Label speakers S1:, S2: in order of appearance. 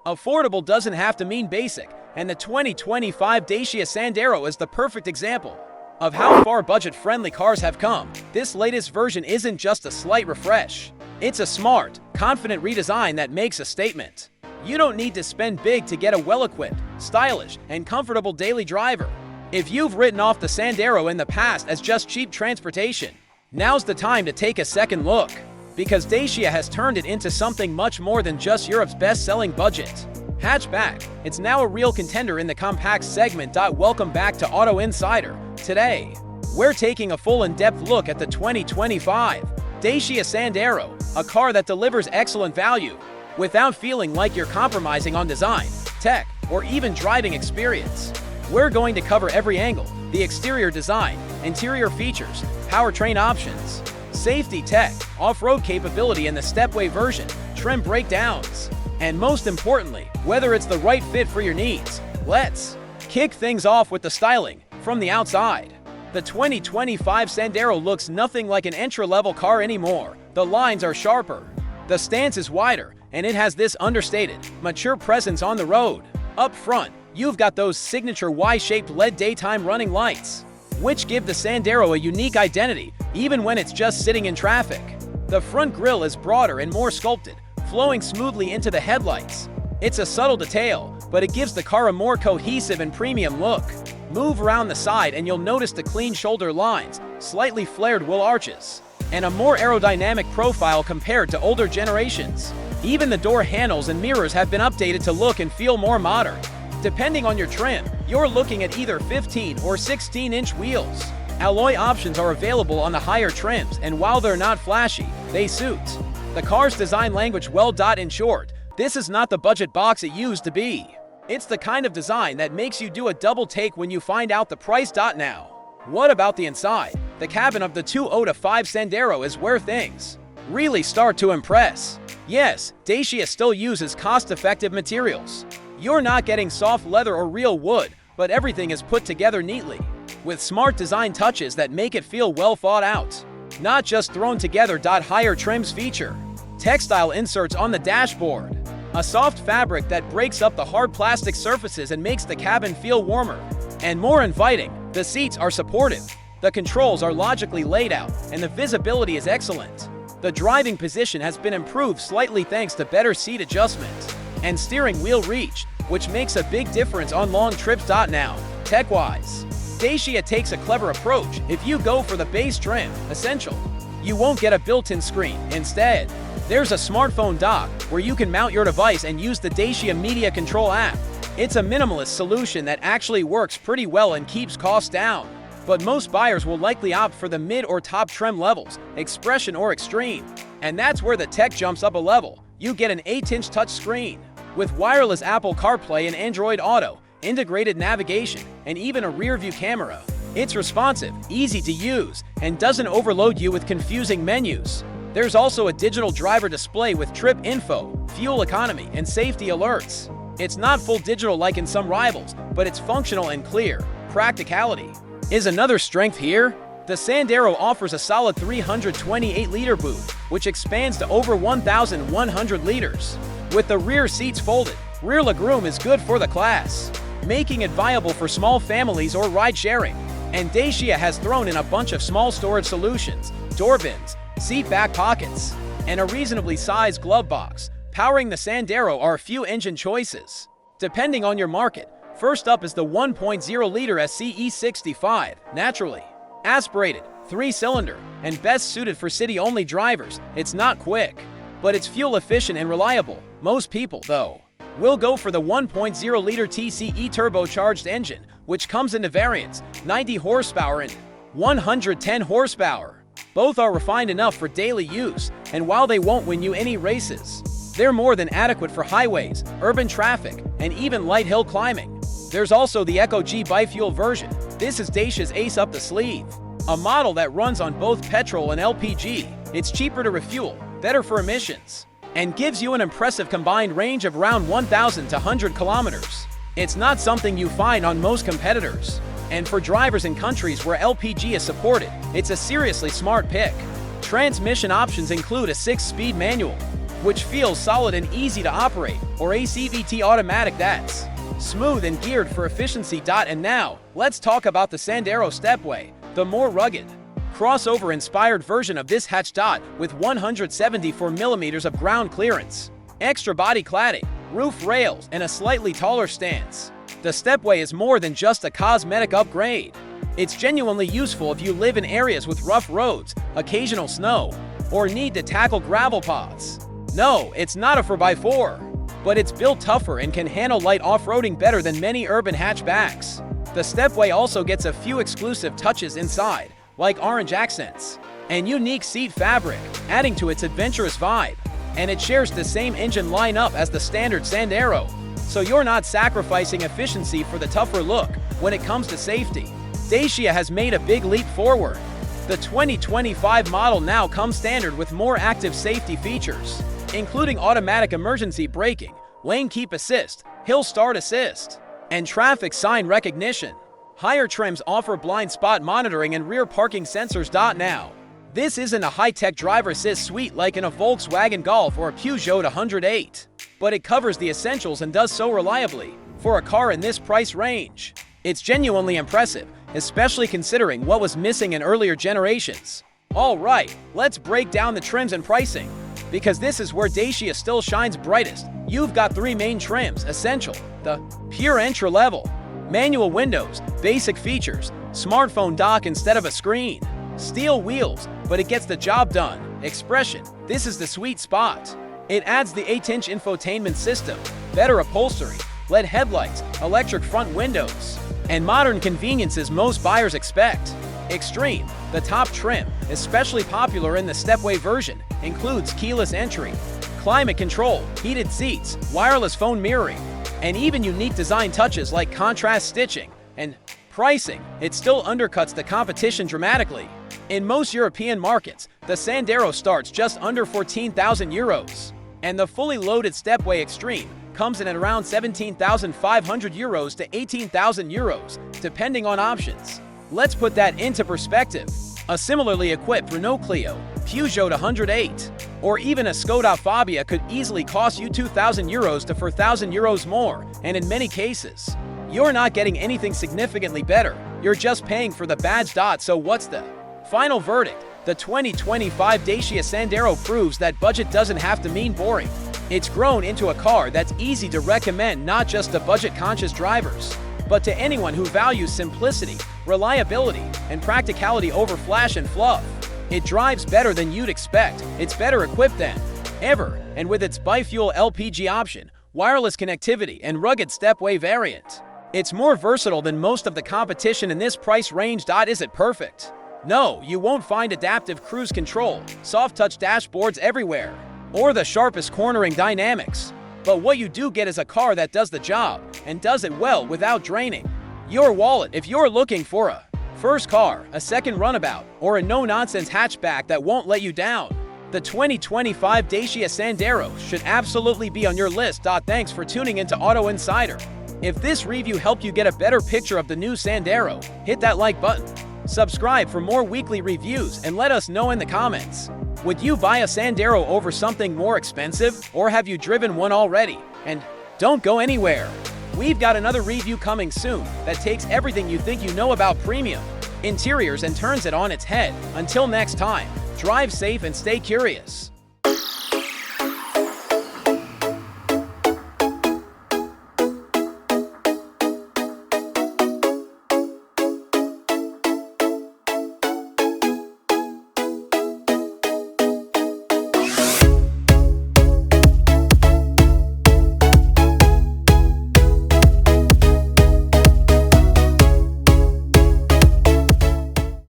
S1: Affordable doesn't have to mean basic, and the 2025 Dacia Sandero is the perfect example of how far budget-friendly cars have come. This latest version isn't just a slight refresh. It's a smart, confident redesign that makes a statement. You don't need to spend big to get a well-equipped, stylish, and comfortable daily driver. If you've written off the Sandero in the past as just cheap transportation, now's the time to take a second look, because Dacia has turned it into something much more than just Europe's best-selling budget hatchback. It's now a real contender in the compact segment. Welcome back to Auto Insider. Today, we're taking a full in-depth look at the 2025 Dacia Sandero, a car that delivers excellent value without feeling like you're compromising on design, tech, or even driving experience. We're going to cover every angle: the exterior design, interior features, powertrain options, safety tech, off-road capability in the Stepway version, trim breakdowns, and most importantly, whether it's the right fit for your needs. Let's kick things off with the styling. From the outside, the 2025 Sandero looks nothing like an entry-level car anymore. The lines are sharper, the stance is wider, and it has this understated, mature presence on the road. Up front, you've got those signature Y-shaped LED daytime running lights, which give the Sandero a unique identity, even when it's just sitting in traffic. The front grille is broader and more sculpted, flowing smoothly into the headlights. It's a subtle detail, but it gives the car a more cohesive and premium look. Move around the side and you'll notice the clean shoulder lines, slightly flared wheel arches, and a more aerodynamic profile compared to older generations. Even the door handles and mirrors have been updated to look and feel more modern. Depending on your trim, you're looking at either 15 or 16-inch wheels. Alloy options are available on the higher trims, and while they're not flashy, they suit the car's design language well. In short, this is not the budget box it used to be. It's the kind of design that makes you do a double take when you find out the price. Now, what about the inside? The cabin of the 2025 Sandero is where things really start to impress. Yes, Dacia still uses cost-effective materials. You're not getting soft leather or real wood, but everything is put together neatly, with smart design touches that make it feel well thought out, not just thrown together. Higher trims feature textile inserts on the dashboard, a soft fabric that breaks up the hard plastic surfaces and makes the cabin feel warmer and more inviting. The seats are supportive, the controls are logically laid out, and the visibility is excellent. The driving position has been improved slightly thanks to better seat adjustment and steering wheel reach, which makes a big difference on long trips. Now, tech-wise, Dacia takes a clever approach. If you go for the base trim, Essential, you won't get a built-in screen. Instead, there's a smartphone dock where you can mount your device and use the Dacia Media Control app. It's a minimalist solution that actually works pretty well and keeps costs down. But most buyers will likely opt for the mid or top trim levels, Expression or Extreme. And that's where the tech jumps up a level. You get an 8-inch touchscreen with wireless Apple CarPlay and Android Auto, integrated navigation, and even a rear-view camera. It's responsive, easy to use, and doesn't overload you with confusing menus. There's also a digital driver display with trip info, fuel economy, and safety alerts. It's not full digital like in some rivals, but it's functional and clear. Practicality is another strength here. The Sandero offers a solid 328-liter boot, which expands to over 1,100 liters. With the rear seats folded, rear legroom is good for the class, making it viable for small families or ride-sharing. And Dacia has thrown in a bunch of small storage solutions, door bins, seat back pockets, and a reasonably sized glove box. Powering the Sandero are a few engine choices, depending on your market. First up is the 1.0-liter SCE65, naturally aspirated, 3-cylinder, and best suited for city-only drivers. It's not quick, but it's fuel-efficient and reliable. Most people, though, will go for the 1.0-liter TCE turbocharged engine, which comes into variants 90 horsepower and 110 horsepower. Both are refined enough for daily use, and while they won't win you any races, they're more than adequate for highways, urban traffic, and even light hill climbing. There's also the Eco G bifuel version. This is Dacia's ace up the sleeve, a model that runs on both petrol and LPG. It's cheaper to refuel, better for emissions, and gives you an impressive combined range of around 1,000 to 100 kilometers. It's not something you find on most competitors, and for drivers in countries where LPG is supported, it's a seriously smart pick. Transmission options include a 6-speed manual, which feels solid and easy to operate, or a CVT automatic that's smooth and geared for efficiency. And now, let's talk about the Sandero Stepway, the more rugged, crossover-inspired version of this hatch. With 174mm of ground clearance, extra body cladding, roof rails, and a slightly taller stance, the Stepway is more than just a cosmetic upgrade. It's genuinely useful if you live in areas with rough roads, occasional snow, or need to tackle gravel paths. No, it's not a 4x4, but it's built tougher and can handle light off-roading better than many urban hatchbacks. The Stepway also gets a few exclusive touches inside, like orange accents and unique seat fabric, adding to its adventurous vibe. And it shares the same engine lineup as the standard Sandero, so you're not sacrificing efficiency for the tougher look. When it comes to safety, Dacia has made a big leap forward. The 2025 model now comes standard with more active safety features, including automatic emergency braking, lane keep assist, hill start assist, and traffic sign recognition. Higher trims offer blind spot monitoring and rear parking sensors. Now, this isn't a high-tech driver assist suite like in a Volkswagen Golf or a Peugeot 108, but it covers the essentials and does so reliably. For a car in this price range, it's genuinely impressive, especially considering what was missing in earlier generations. Alright, let's break down the trims and pricing, because this is where Dacia still shines brightest. You've got three main trims: Essential, the pure entry-level, manual windows, basic features, smartphone dock instead of a screen, steel wheels, but it gets the job done, Expression, this is the sweet spot. It adds the 8-inch infotainment system, better upholstery, LED headlights, electric front windows, and modern conveniences most buyers expect. Extreme, the top trim, especially popular in the Stepway version, includes keyless entry, climate control, heated seats, wireless phone mirroring, and even unique design touches like contrast stitching. And pricing, it still undercuts the competition dramatically. In most European markets, the Sandero starts just under 14,000 euros, and the fully loaded Stepway Extreme comes in at around 17,500 euros to 18,000 euros, depending on options. Let's put that into perspective. A similarly equipped Renault Clio, Peugeot 108, or even a Skoda Fabia could easily cost you 2,000 euros to 4,000 euros more, and in many cases, you're not getting anything significantly better, you're just paying for the badge. So what's the final verdict? The 2025 Dacia Sandero proves that budget doesn't have to mean boring. It's grown into a car that's easy to recommend not just to budget-conscious drivers, but to anyone who values simplicity, reliability, and practicality over flash and fluff. It drives better than you'd expect, it's better equipped than ever, and with its bi-fuel LPG option, wireless connectivity, and rugged Stepway variant, it's more versatile than most of the competition in this price range. Is it perfect? No, you won't find adaptive cruise control, soft-touch dashboards everywhere, or the sharpest cornering dynamics. But what you do get is a car that does the job, and does it well without draining your wallet. If you're looking for a first car, a second runabout, or a no-nonsense hatchback that won't let you down, the 2025 Dacia Sandero should absolutely be on your list. Thanks for tuning into Auto Insider. If this review helped you get a better picture of the new Sandero, hit that like button, subscribe for more weekly reviews, and let us know in the comments. Would you buy a Sandero over something more expensive, or have you driven one already? And don't go anywhere. We've got another review coming soon that takes everything you think you know about premium interiors and turns it on its head. Until next time, drive safe and stay curious.